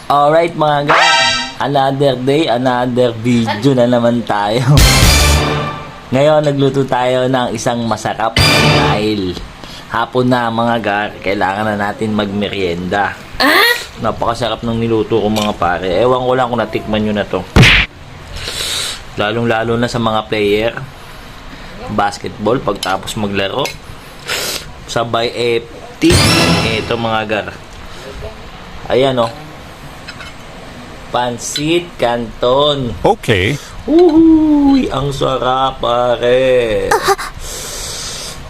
Alright mga guys, another day, another video na naman tayo. Ngayon nagluto tayo ng isang masarap dahil hapon na mga gar, kailangan na natin magmerienda. Napakasarap ng niluto ko mga pare. Ewan ko lang kung natikman nyo na to. Lalong lalo na sa mga player basketball pagtapos maglaro. Sabay FT. Ito mga gar. Ayan o. Pansit Canton. Okay. Uy, ang sarap pare.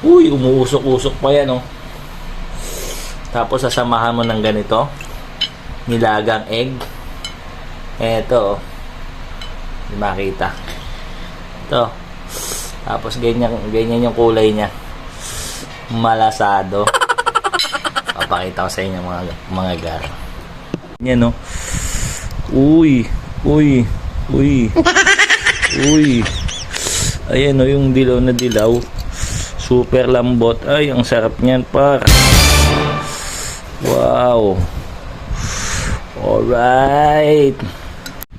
Uy, umuusok-usok pa yan oh. Tapos sasamahan mo ng ganito. Nilagang egg. Eto oh. Hindi makita. Ito. Tapos ganyan yung kulay niya. Malasado. Papakita ko sa inyo mga gar. Yan oh. Uy. Ayan o, yung dilaw na dilaw. Super lambot. Ay, ang sarap niyan par. Wow. Alright.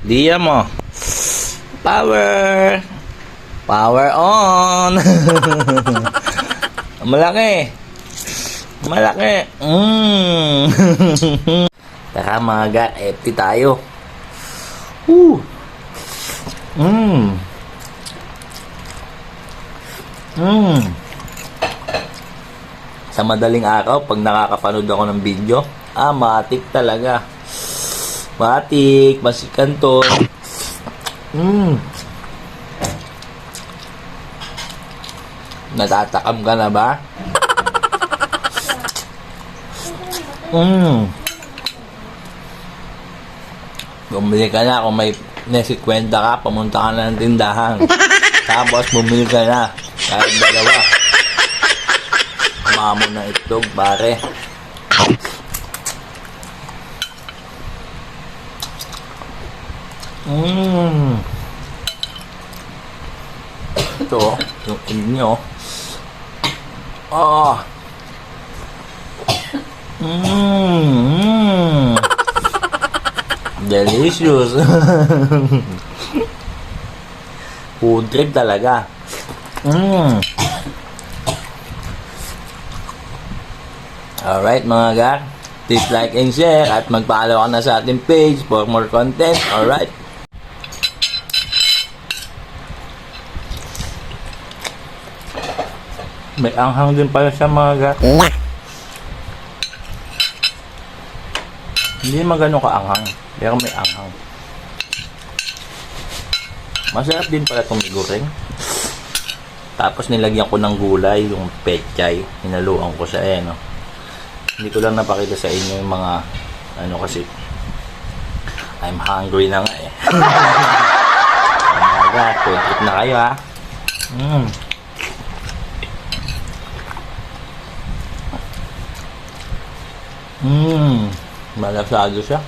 Diya mo. Power. Power on. Malaki. Tara mga gar, FT tayo. Sa madaling araw, pag nakakapanood ako ng video, matik talaga. Matik, Pansit Canton. Natatakam ka na ba? Bumili ka na kung may nesikwenta ka, pumunta ka na ng tindahan. Tapos bumili ka na kahit dalawa. Mamo ng itlog pare. Ito yung inyo. Delicious. Food trip talaga. Alright mga gar, please like and share at mag-follow ka na sa ating page for more content. Alright. May anghang din pala sa mga gar. Hindi magano ka-anghang, pero may anghang. Masarap din pala itong igoreng. Tapos nilagyan ko ng gulay, yung pechay. Hinaluan ko sa no. Hindi ko lang napakita sa inyo yung mga ano kasi I'm hungry na nga eh. Food trip na kayo ha. Malasado siya.